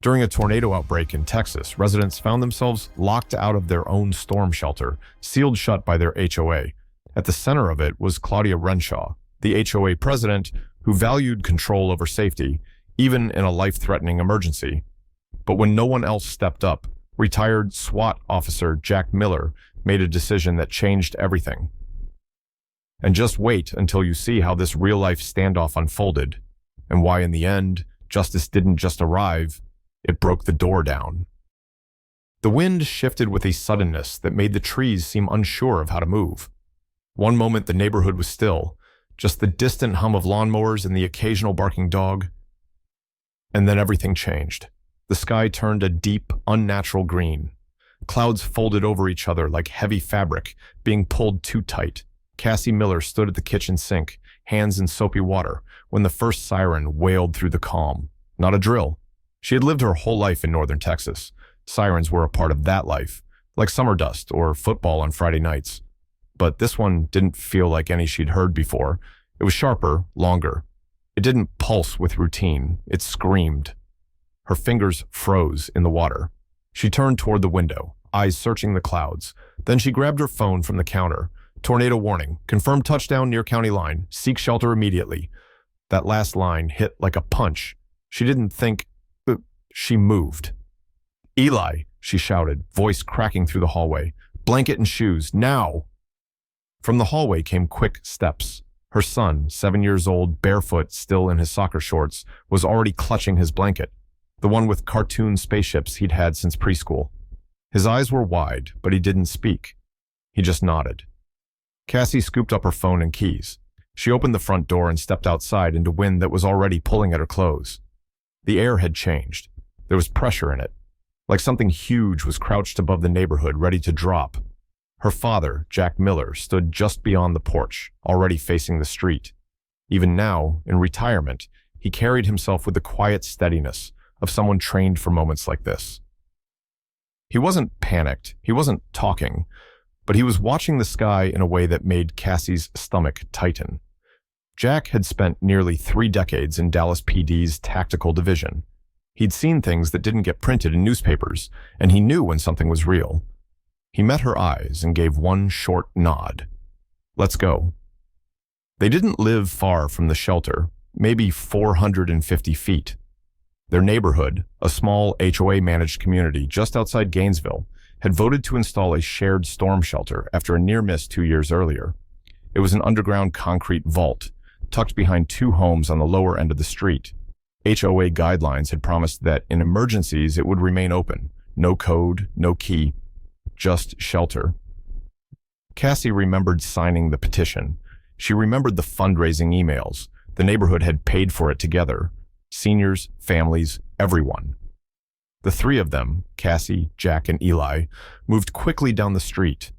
During a tornado outbreak in Texas, residents found themselves locked out of their own storm shelter, sealed shut by their HOA. At the center of it was Claudia Renshaw, the HOA president, who valued control over safety, even in a life-threatening emergency. But when no one else stepped up, retired SWAT officer Jack Miller made a decision that changed everything. And just wait until you see how this real-life standoff unfolded, and why in the end, justice didn't just arrive, it broke the door down. The wind shifted with a suddenness that made the trees seem unsure of how to move. One moment the neighborhood was still, just the distant hum of lawnmowers and the occasional barking dog. And then everything changed. The sky turned a deep, unnatural green. Clouds folded over each other like heavy fabric, being pulled too tight. Cassie Miller stood at the kitchen sink, hands in soapy water, when the first siren wailed through the calm. Not a drill. She had lived her whole life in northern Texas. Sirens were a part of that life, like summer dust or football on Friday nights. But this one didn't feel like any she'd heard before. It was sharper, longer. It didn't pulse with routine. It screamed. Her fingers froze in the water. She turned toward the window, eyes searching the clouds. Then she grabbed her phone from the counter. Tornado warning. Confirmed touchdown near county line. Seek shelter immediately. That last line hit like a punch. She didn't think. She moved. "Eli," she shouted, voice cracking through the hallway. "Blanket and shoes, now!" From the hallway came quick steps. Her son, 7 years old, barefoot, still in his soccer shorts, was already clutching his blanket, the one with cartoon spaceships he'd had since preschool. His eyes were wide, but he didn't speak. He just nodded. Cassie scooped up her phone and keys. She opened the front door and stepped outside into wind that was already pulling at her clothes. The air had changed. There was pressure in it, like something huge was crouched above the neighborhood, ready to drop. Her father, Jack Miller, stood just beyond the porch, already facing the street. Even now, in retirement, he carried himself with the quiet steadiness of someone trained for moments like this. He wasn't panicked, he wasn't talking, but he was watching the sky in a way that made Cassie's stomach tighten. Jack had spent nearly 3 decades in Dallas PD's tactical division. He'd seen things that didn't get printed in newspapers, and he knew when something was real. He met her eyes and gave one short nod. "Let's go." They didn't live far from the shelter, maybe 450 feet. Their neighborhood, a small HOA-managed community just outside Gainesville, had voted to install a shared storm shelter after a near miss 2 years earlier. It was an underground concrete vault, tucked behind 2 homes on the lower end of the street. HOA guidelines had promised that in emergencies it would remain open. No code, no key, just shelter. Cassie remembered signing the petition. She remembered the fundraising emails. The neighborhood had paid for it together. Seniors, families, everyone. The 3 of them, Cassie, Jack, and Eli, moved quickly down the street.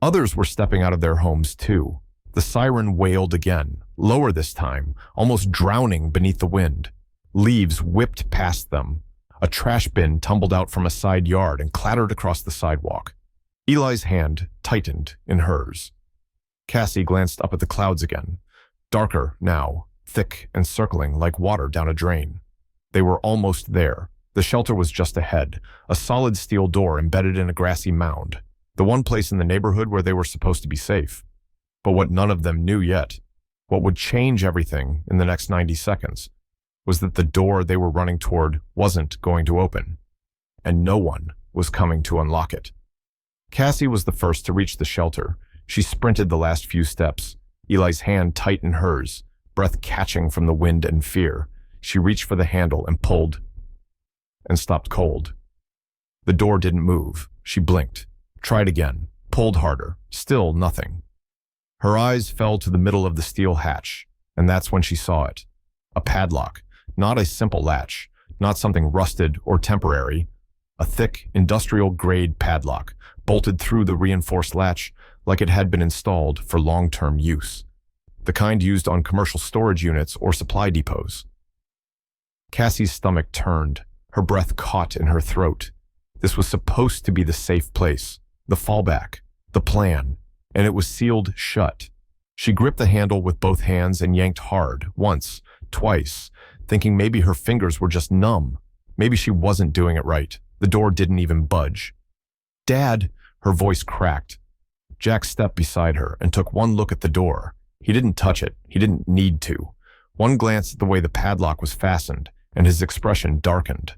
Others were stepping out of their homes too. The siren wailed again, lower this time, almost drowning beneath the wind. Leaves whipped past them. A trash bin tumbled out from a side yard and clattered across the sidewalk. Eli's hand tightened in hers. Cassie glanced up at the clouds again. Darker now, thick and circling like water down a drain. They were almost there. The shelter was just ahead, a solid steel door embedded in a grassy mound, the one place in the neighborhood where they were supposed to be safe. But what none of them knew yet, what would change everything in the next 90 seconds, was that the door they were running toward wasn't going to open, and no one was coming to unlock it. Cassie was the first to reach the shelter. She sprinted the last few steps, Eli's hand tight in hers, breath catching from the wind and fear. She reached for the handle and pulled, and stopped cold. The door didn't move. She blinked, tried again, pulled harder, still nothing. Her eyes fell to the middle of the steel hatch, and that's when she saw it. A padlock. Not a simple latch, not something rusted or temporary. A thick, industrial-grade padlock, bolted through the reinforced latch like it had been installed for long-term use. The kind used on commercial storage units or supply depots. Cassie's stomach turned, her breath caught in her throat. This was supposed to be the safe place, the fallback, the plan, and it was sealed shut. She gripped the handle with both hands and yanked hard, once, twice, thinking maybe her fingers were just numb. Maybe she wasn't doing it right. The door didn't even budge. "Dad!" Her voice cracked. Jack stepped beside her and took one look at the door. He didn't touch it. He didn't need to. One glance at the way the padlock was fastened, and his expression darkened.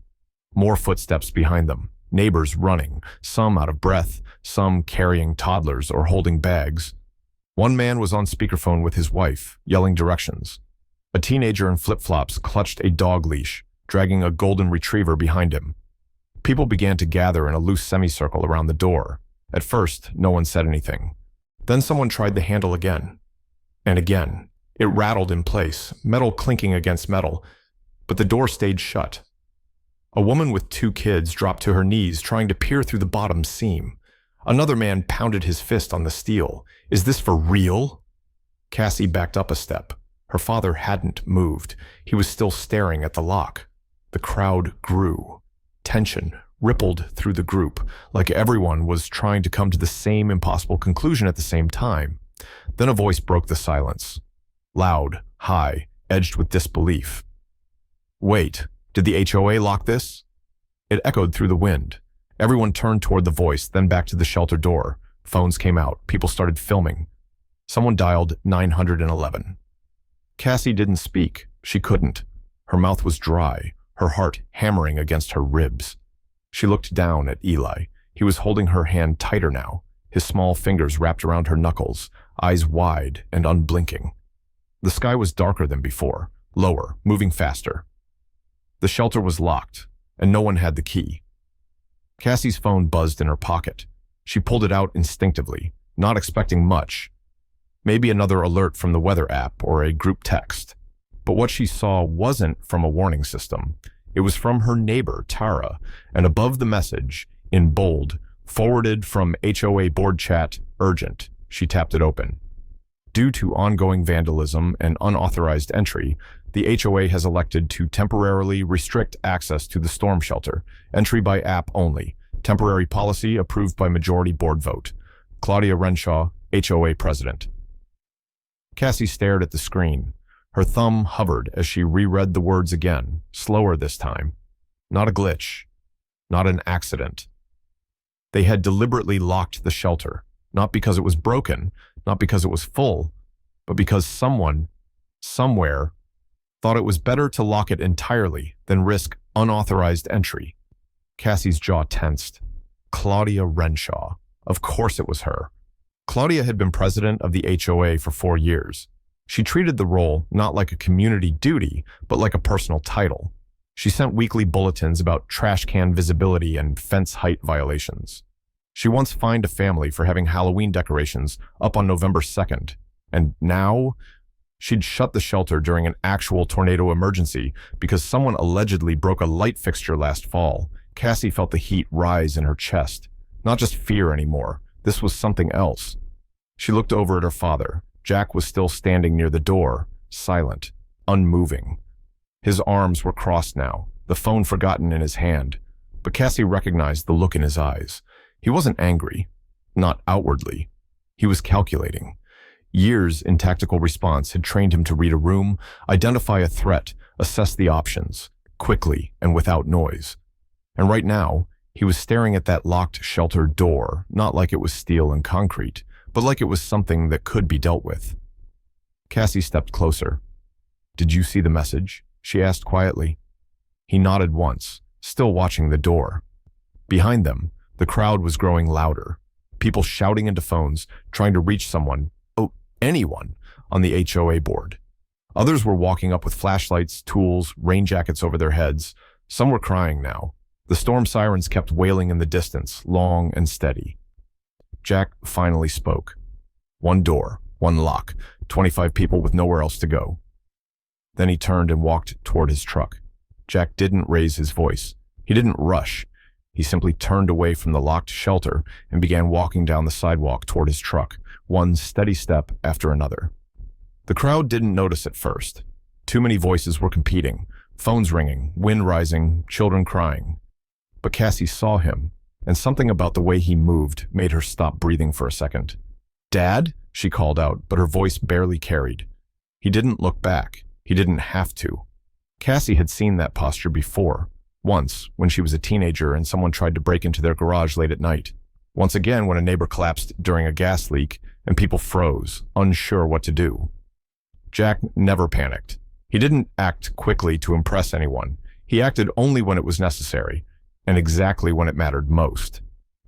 More footsteps behind them. Neighbors running, some out of breath, some carrying toddlers or holding bags. One man was on speakerphone with his wife, yelling directions. A teenager in flip-flops clutched a dog leash, dragging a golden retriever behind him. People began to gather in a loose semicircle around the door. At first, no one said anything. Then someone tried the handle again. And again. It rattled in place, metal clinking against metal, but the door stayed shut. A woman with 2 kids dropped to her knees, trying to peer through the bottom seam. Another man pounded his fist on the steel. "Is this for real?" Cassie backed up a step. Her father hadn't moved. He was still staring at the lock. The crowd grew. Tension rippled through the group, like everyone was trying to come to the same impossible conclusion at the same time. Then a voice broke the silence. Loud, high, edged with disbelief. "Wait, did the HOA lock this?" It echoed through the wind. Everyone turned toward the voice, then back to the shelter door. Phones came out. People started filming. Someone dialed 911. Cassie didn't speak. She couldn't. Her mouth was dry, her heart hammering against her ribs. She looked down at Eli. He was holding her hand tighter now, his small fingers wrapped around her knuckles, eyes wide and unblinking. The sky was darker than before, lower, moving faster. The shelter was locked, and no one had the key. Cassie's phone buzzed in her pocket. She pulled it out instinctively, not expecting much. Maybe another alert from the weather app or a group text. But what she saw wasn't from a warning system. It was from her neighbor, Tara, and above the message, in bold, "Forwarded from HOA board chat, urgent." She tapped it open. Due to ongoing vandalism and unauthorized entry, the HOA has elected to temporarily restrict access to the storm shelter. Entry by app only. Temporary policy approved by majority board vote. Claudia Renshaw, HOA president. Cassie stared at the screen. Her thumb hovered as she reread the words again, slower this time. Not a glitch. Not an accident. They had deliberately locked the shelter, not because it was broken, not because it was full, but because someone, somewhere, thought it was better to lock it entirely than risk unauthorized entry. Cassie's jaw tensed. Claudia Renshaw. Of course it was her. Claudia had been president of the HOA for 4 years. She treated the role not like a community duty, but like a personal title. She sent weekly bulletins about trash can visibility and fence height violations. She once fined a family for having Halloween decorations up on November 2nd. And now, she'd shut the shelter during an actual tornado emergency because someone allegedly broke a light fixture last fall. Cassie felt the heat rise in her chest. Not just fear anymore. This was something else. She looked over at her father. Jack was still standing near the door, silent, unmoving. His arms were crossed now, the phone forgotten in his hand. But Cassie recognized the look in his eyes. He wasn't angry, not outwardly. He was calculating. Years in tactical response had trained him to read a room, identify a threat, assess the options, quickly and without noise. And right now, he was staring at that locked shelter door, not like it was steel and concrete, but like it was something that could be dealt with. Cassie stepped closer. "Did you see the message?" she asked quietly. He nodded once, still watching the door. Behind them, the crowd was growing louder, people shouting into phones, trying to reach someone, anyone, on the HOA board. Others were walking up with flashlights, tools, rain jackets over their heads. Some were crying now. The storm sirens kept wailing in the distance, long and steady. Jack finally spoke. One door, one lock, 25 people with nowhere else to go. Then he turned and walked toward his truck. Jack didn't raise his voice. He didn't rush. He simply turned away from the locked shelter and began walking down the sidewalk toward his truck, one steady step after another. The crowd didn't notice at first. Too many voices were competing, phones ringing, wind rising, children crying. But Cassie saw him, and something about the way he moved made her stop breathing for a second. "Dad?" she called out, but her voice barely carried. He didn't look back. He didn't have to. Cassie had seen that posture before. Once, when she was a teenager and someone tried to break into their garage late at night. Once again, when a neighbor collapsed during a gas leak and people froze, unsure what to do. Jack never panicked. He didn't act quickly to impress anyone. He acted only when it was necessary, and exactly when it mattered most.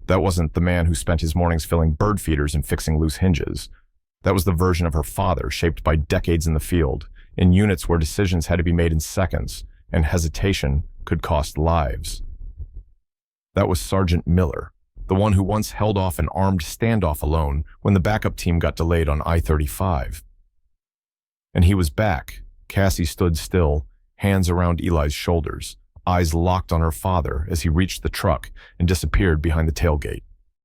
That wasn't the man who spent his mornings filling bird feeders and fixing loose hinges. That was the version of her father, shaped by decades in the field, in units where decisions had to be made in seconds, and hesitation could cost lives. That was Sergeant Miller, the one who once held off an armed standoff alone when the backup team got delayed on I-35. And he was back. Cassie stood still, hands around Eli's shoulders, eyes locked on her father as he reached the truck and disappeared behind the tailgate.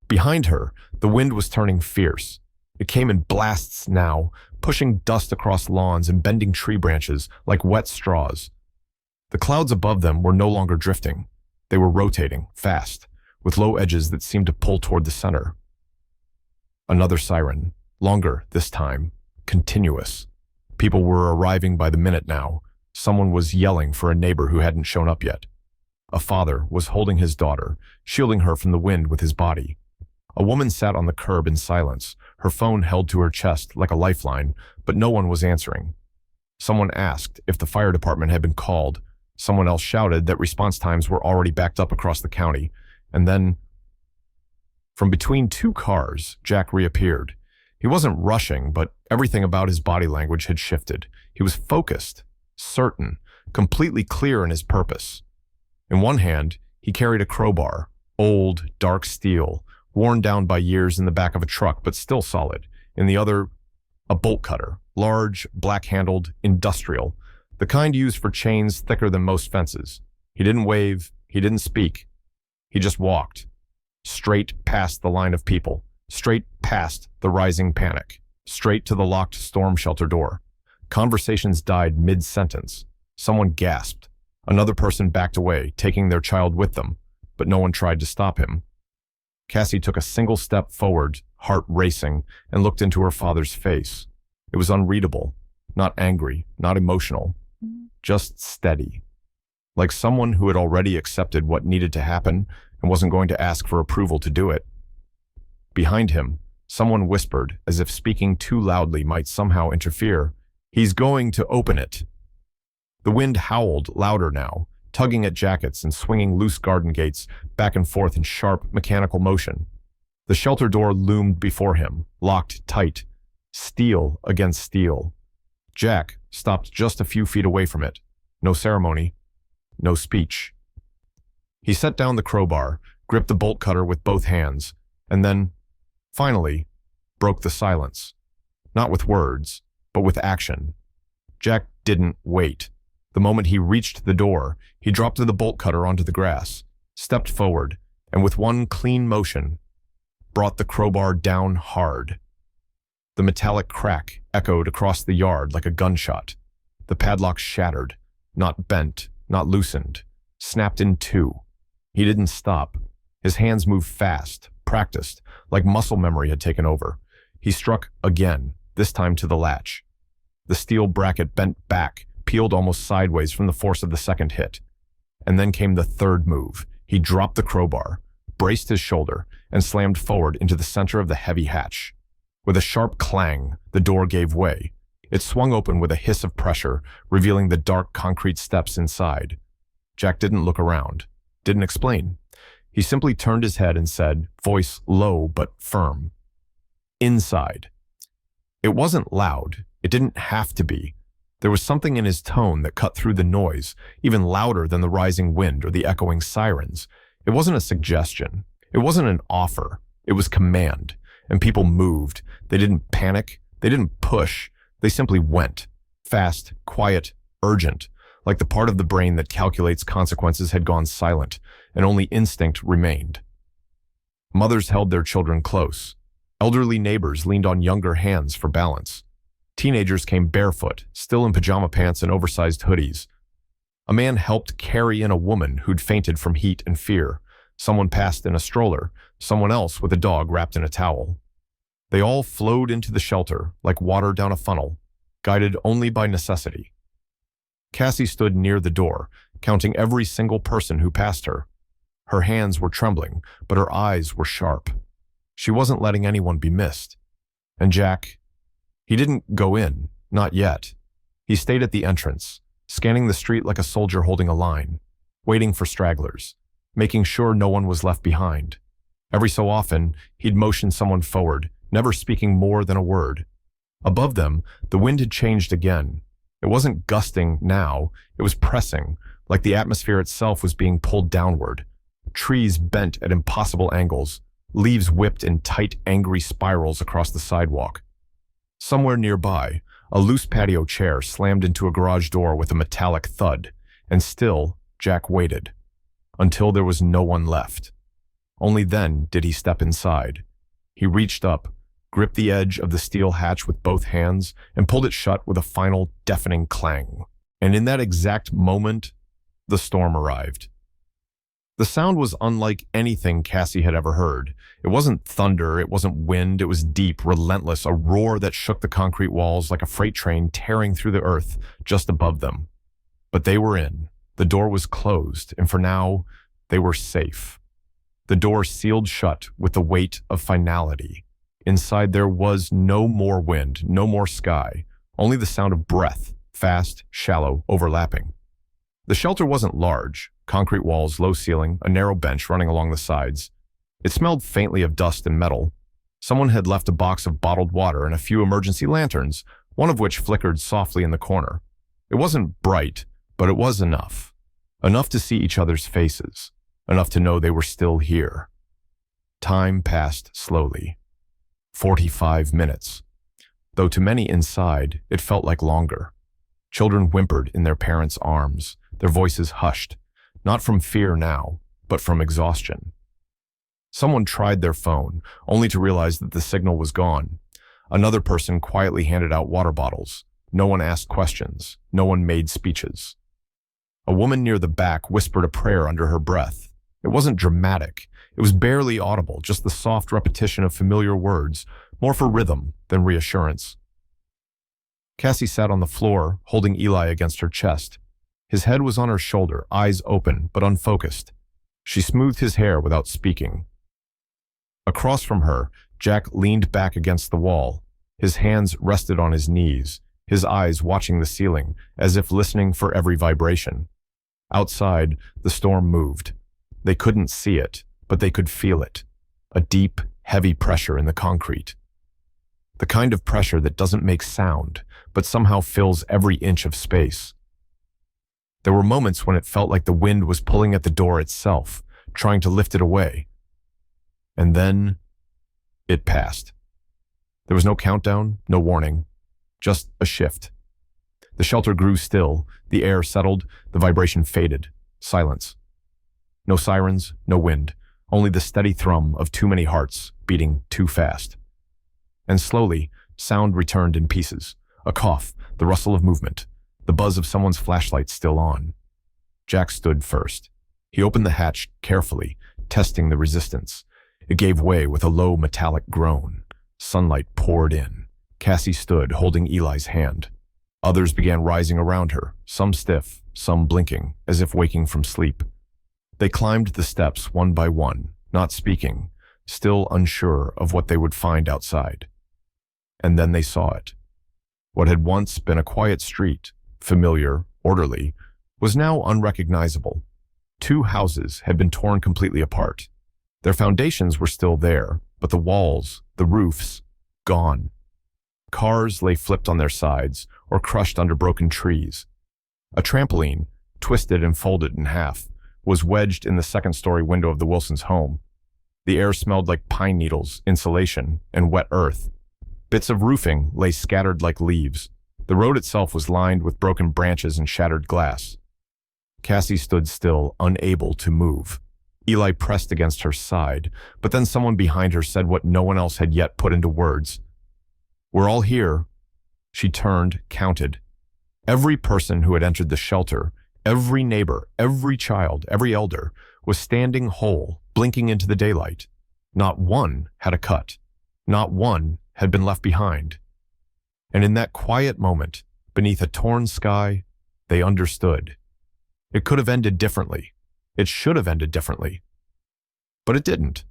Behind her, the wind was turning fierce. It came in blasts now, pushing dust across lawns and bending tree branches like wet straws. The clouds above them were no longer drifting. They were rotating, fast, with low edges that seemed to pull toward the center. Another siren, longer this time, continuous. People were arriving by the minute now. Someone was yelling for a neighbor who hadn't shown up yet. A father was holding his daughter, shielding her from the wind with his body. A woman sat on the curb in silence, her phone held to her chest like a lifeline, but no one was answering. Someone asked if the fire department had been called. Someone else shouted that response times were already backed up across the county. And then, from between two cars, Jack reappeared. He wasn't rushing, but everything about his body language had shifted. He was focused, certain, completely clear in his purpose. In one hand, he carried a crowbar, old, dark steel, worn down by years in the back of a truck, but still solid. In the other, a bolt cutter, large, black-handled, industrial, the kind used for chains thicker than most fences. He didn't wave, he didn't speak. He just walked, straight past the line of people, straight past the rising panic, straight to the locked storm shelter door. Conversations died mid-sentence. Someone gasped. Another person backed away, taking their child with them, but no one tried to stop him. Cassie took a single step forward, heart racing, and looked into her father's face. It was unreadable, not angry, not emotional, just steady. Like someone who had already accepted what needed to happen and wasn't going to ask for approval to do it. Behind him, someone whispered, as if speaking too loudly might somehow interfere, "He's going to open it." The wind howled louder now, tugging at jackets and swinging loose garden gates back and forth in sharp, mechanical motion. The shelter door loomed before him, locked tight, steel against steel. Jack stopped just a few feet away from it. No ceremony, no speech. He set down the crowbar, gripped the bolt cutter with both hands, and then, finally, broke the silence. Not with words, but with action. Jack didn't wait. The moment he reached the door, he dropped the bolt cutter onto the grass, stepped forward, and with one clean motion, brought the crowbar down hard. The metallic crack echoed across the yard like a gunshot. The padlock shattered, not bent, not loosened, snapped in two. He didn't stop. His hands moved fast, practiced, like muscle memory had taken over. He struck again, this time to the latch. The steel bracket bent back, peeled almost sideways from the force of the second hit. And then came the third move. He dropped the crowbar, braced his shoulder, and slammed forward into the center of the heavy hatch. With a sharp clang, the door gave way. It swung open with a hiss of pressure, revealing the dark concrete steps inside. Jack didn't look around, didn't explain. He simply turned his head and said, voice low but firm, "Inside." It wasn't loud. It didn't have to be. There was something in his tone that cut through the noise, even louder than the rising wind or the echoing sirens. It wasn't a suggestion. It wasn't an offer. It was command. And people moved. They didn't panic. They didn't push. They simply went. Fast, quiet, urgent, like the part of the brain that calculates consequences had gone silent, and only instinct remained. Mothers held their children close. Elderly neighbors leaned on younger hands for balance. Teenagers came barefoot, still in pajama pants and oversized hoodies. A man helped carry in a woman who'd fainted from heat and fear. Someone passed in a stroller, someone else with a dog wrapped in a towel. They all flowed into the shelter like water down a funnel, guided only by necessity. Cassie stood near the door, counting every single person who passed her. Her hands were trembling, but her eyes were sharp. She wasn't letting anyone be missed. And Jack, he didn't go in, not yet. He stayed at the entrance, scanning the street like a soldier holding a line, waiting for stragglers, making sure no one was left behind. Every so often, he'd motion someone forward, never speaking more than a word. Above them, the wind had changed again. It wasn't gusting now, it was pressing, like the atmosphere itself was being pulled downward. Trees bent at impossible angles, leaves whipped in tight, angry spirals across the sidewalk. Somewhere nearby, a loose patio chair slammed into a garage door with a metallic thud, and still, Jack waited, until there was no one left. Only then did he step inside. He reached up, gripped the edge of the steel hatch with both hands, and pulled it shut with a final deafening clang. And in that exact moment, the storm arrived. The sound was unlike anything Cassie had ever heard. It wasn't thunder, it wasn't wind, it was deep, relentless, a roar that shook the concrete walls like a freight train tearing through the earth just above them. But they were in. The door was closed, and for now, they were safe. The door sealed shut with the weight of finality. Inside there was no more wind, no more sky, only the sound of breath, fast, shallow, overlapping. The shelter wasn't large, concrete walls, low ceiling, a narrow bench running along the sides. It smelled faintly of dust and metal. Someone had left a box of bottled water and a few emergency lanterns, one of which flickered softly in the corner. It wasn't bright, but it was enough. Enough to see each other's faces. Enough to know they were still here. Time passed slowly. 45 minutes. Though to many inside, it felt like longer. Children whimpered in their parents' arms, their voices hushed, not from fear now, but from exhaustion. Someone tried their phone, only to realize that the signal was gone. Another person quietly handed out water bottles. No one asked questions. No one made speeches. A woman near the back whispered a prayer under her breath. It wasn't dramatic. It was barely audible, just the soft repetition of familiar words, more for rhythm than reassurance. Cassie sat on the floor, holding Eli against her chest. His head was on her shoulder, eyes open but unfocused. She smoothed his hair without speaking. Across from her, Jack leaned back against the wall. His hands rested on his knees, his eyes watching the ceiling, as if listening for every vibration. Outside, the storm moved. They couldn't see it, but they could feel it. A deep, heavy pressure in the concrete. The kind of pressure that doesn't make sound, but somehow fills every inch of space. There were moments when it felt like the wind was pulling at the door itself, trying to lift it away. And then, it passed. There was no countdown, no warning, just a shift. The shelter grew still, the air settled, the vibration faded. Silence. No sirens, no wind, only the steady thrum of too many hearts beating too fast. And slowly, sound returned in pieces. A cough, the rustle of movement, the buzz of someone's flashlight still on. Jack stood first. He opened the hatch carefully, testing the resistance. It gave way with a low metallic groan. Sunlight poured in. Cassie stood, holding Eli's hand. Others began rising around her, some stiff, some blinking, as if waking from sleep. They climbed the steps one by one, not speaking, still unsure of what they would find outside. And then they saw it. What had once been a quiet street, familiar, orderly, was now unrecognizable. 2 houses had been torn completely apart. Their foundations were still there, but the walls, the roofs, gone. Cars lay flipped on their sides or crushed under broken trees. A trampoline, twisted and folded in half, was wedged in the second-story window of the Wilsons' home. The air smelled like pine needles, insulation, and wet earth. Bits of roofing lay scattered like leaves. The road itself was lined with broken branches and shattered glass. Cassie stood still, unable to move. Eli pressed against her side, but then someone behind her said what no one else had yet put into words. "We're all here." She turned, counted. Every person who had entered the shelter, every neighbor, every child, every elder, was standing whole, blinking into the daylight. Not one had a cut. Not one had been left behind. And in that quiet moment, beneath a torn sky, they understood. It could have ended differently. It should have ended differently. But it didn't,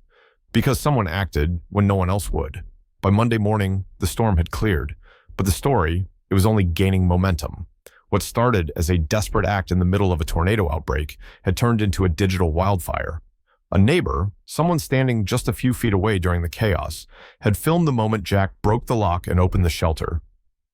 because someone acted when no one else would. By Monday morning, the storm had cleared, but the story, it was only gaining momentum. What started as a desperate act in the middle of a tornado outbreak had turned into a digital wildfire. A neighbor, someone standing just a few feet away during the chaos, had filmed the moment Jack broke the lock and opened the shelter.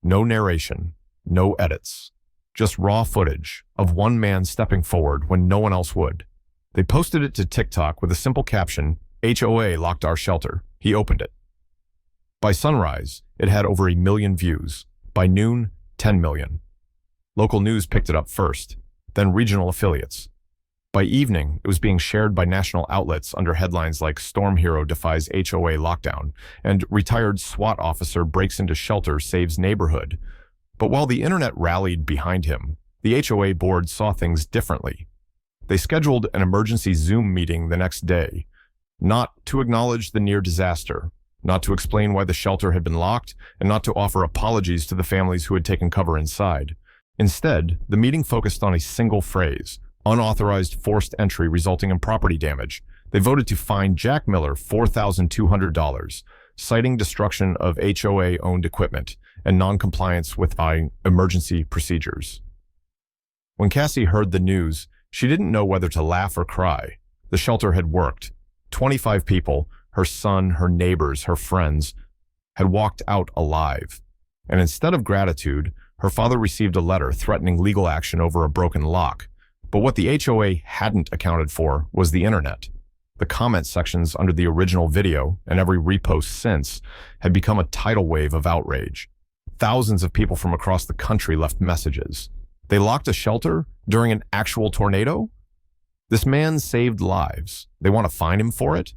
No narration, no edits, just raw footage of one man stepping forward when no one else would. They posted it to TikTok with a simple caption, "HOA locked our shelter. He opened it." By sunrise, it had over 1 million views. By noon, 10 million. Local news picked it up first, then regional affiliates. By evening, it was being shared by national outlets under headlines like "Storm Hero defies HOA lockdown" and "Retired SWAT officer breaks into shelter saves neighborhood." But while the internet rallied behind him, the HOA board saw things differently. They scheduled an emergency Zoom meeting the next day, not to acknowledge the near disaster, not to explain why the shelter had been locked, and not to offer apologies to the families who had taken cover inside. Instead, the meeting focused on a single phrase: unauthorized forced entry resulting in property damage. They voted to fine Jack Miller $4,200, citing destruction of HOA-owned equipment and non-compliance with emergency procedures. When Cassie heard the news, she didn't know whether to laugh or cry. The shelter had worked. 25 people, her son, her neighbors, her friends, had walked out alive. And instead of gratitude, her father received a letter threatening legal action over a broken lock. But what the HOA hadn't accounted for was the internet. The comment sections under the original video, and every repost since, had become a tidal wave of outrage. Thousands of people from across the country left messages. They locked a shelter during an actual tornado? This man saved lives. They want to fine him for it?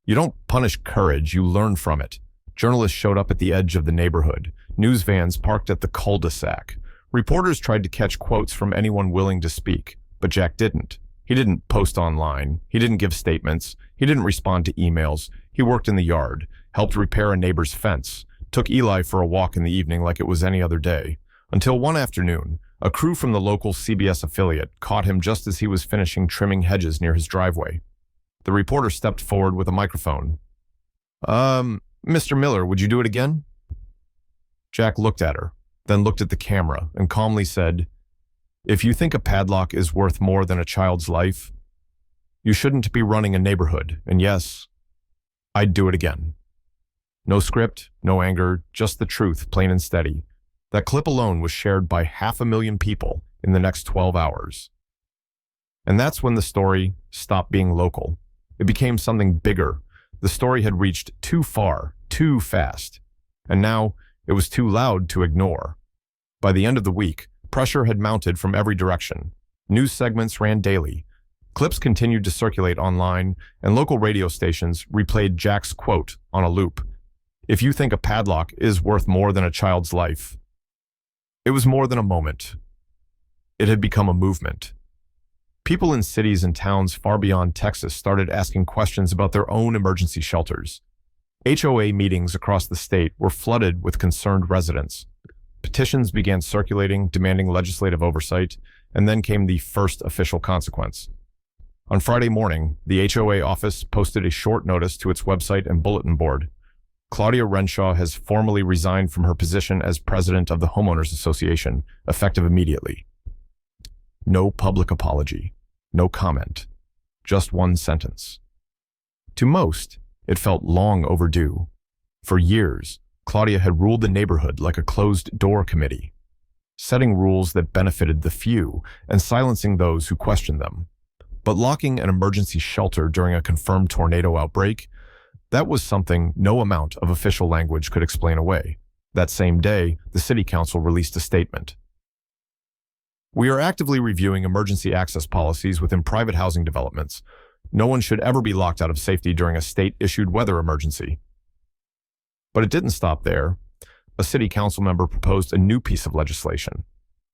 You don't punish courage, you learn from it. Journalists showed up at the edge of the neighborhood. News vans parked at the cul-de-sac. Reporters tried to catch quotes from anyone willing to speak, but Jack didn't. He didn't post online. He didn't give statements. He didn't respond to emails. He worked in the yard, helped repair a neighbor's fence, took Eli for a walk in the evening like it was any other day. Until one afternoon, a crew from the local CBS affiliate caught him just as he was finishing trimming hedges near his driveway. The reporter stepped forward with a microphone. Mr. Miller, would you do it again?" Jack looked at her, then looked at the camera and calmly said, "If you think a padlock is worth more than a child's life, you shouldn't be running a neighborhood, and yes, I'd do it again." No script, no anger, just the truth, plain and steady. That clip alone was shared by 500,000 people in the next 12 hours. And that's when the story stopped being local. It became something bigger. The story had reached too far, too fast. And now it was too loud to ignore. By the end of the week, pressure had mounted from every direction. News segments ran daily. Clips continued to circulate online, and local radio stations replayed Jack's quote on a loop. "If you think a padlock is worth more than a child's life." It was more than a moment. It had become a movement. People in cities and towns far beyond Texas started asking questions about their own emergency shelters. HOA meetings across the state were flooded with concerned residents. Petitions began circulating, demanding legislative oversight, and then came the first official consequence. On Friday morning, the HOA office posted a short notice to its website and bulletin board. Claudia Renshaw has formally resigned from her position as president of the Homeowners Association, effective immediately. No public apology, no comment, just one sentence. To most, it felt long overdue. For years, Claudia had ruled the neighborhood like a closed-door committee, setting rules that benefited the few and silencing those who questioned them. But locking an emergency shelter during a confirmed tornado outbreak, that was something no amount of official language could explain away. That same day, the city council released a statement. "We are actively reviewing emergency access policies within private housing developments. No one should ever be locked out of safety during a state-issued weather emergency." But it didn't stop there. A city council member proposed a new piece of legislation,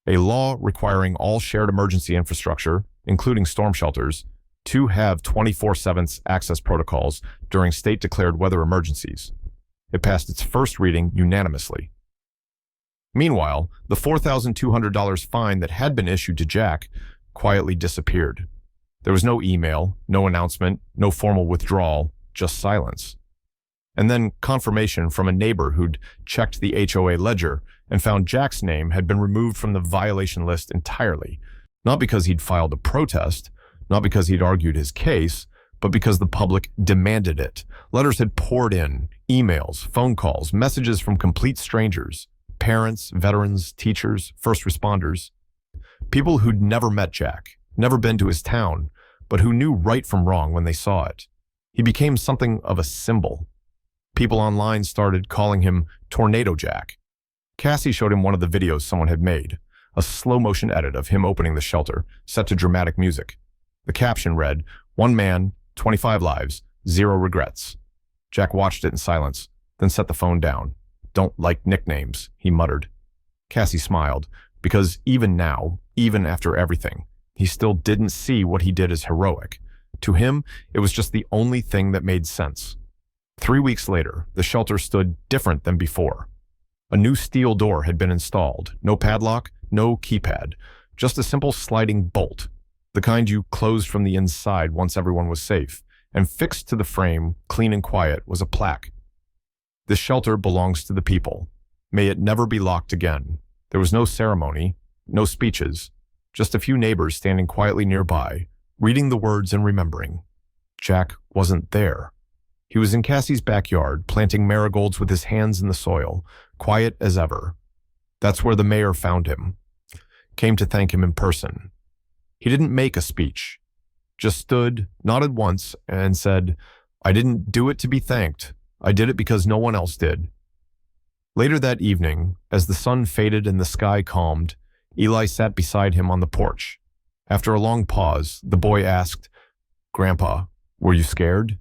a law requiring all shared emergency infrastructure, including storm shelters, to have 24/7 access protocols during state-declared weather emergencies. It passed its first reading unanimously. Meanwhile, the $4,200 fine that had been issued to Jack quietly disappeared. There was no email, no announcement, no formal withdrawal, just silence. And then confirmation from a neighbor who'd checked the HOA ledger and found Jack's name had been removed from the violation list entirely, not because he'd filed a protest, not because he'd argued his case, but because the public demanded it. Letters had poured in, emails, phone calls, messages from complete strangers, parents, veterans, teachers, first responders, people who'd never met Jack, never been to his town, but who knew right from wrong when they saw it. He became something of a symbol. People online started calling him Tornado Jack. Cassie showed him one of the videos someone had made, a slow-motion edit of him opening the shelter, set to dramatic music. The caption read, "One man, 25 lives, 0 regrets." Jack watched it in silence, then set the phone down. "Don't like nicknames," he muttered. Cassie smiled, because even now, even after everything, he still didn't see what he did as heroic. To him, it was just the only thing that made sense. 3 weeks later, the shelter stood different than before. A new steel door had been installed, no padlock, no keypad, just a simple sliding bolt, the kind you closed from the inside once everyone was safe, and fixed to the frame, clean and quiet, was a plaque. "This shelter belongs to the people. May it never be locked again." There was no ceremony, no speeches, just a few neighbors standing quietly nearby, reading the words and remembering. Jack wasn't there. He was in Cassie's backyard, planting marigolds with his hands in the soil, quiet as ever. That's where the mayor found him, came to thank him in person. He didn't make a speech, just stood, nodded once, and said, "I didn't do it to be thanked. I did it because no one else did." Later that evening, as the sun faded and the sky calmed, Eli sat beside him on the porch. After a long pause, the boy asked, "Grandpa, were you scared?"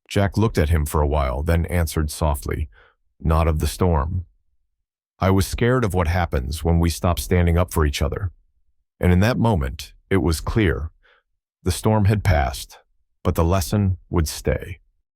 Jack looked at him for a while, then answered softly, "Not of the storm. I was scared of what happens when we stop standing up for each other." And in that moment, it was clear. The storm had passed, but the lesson would stay.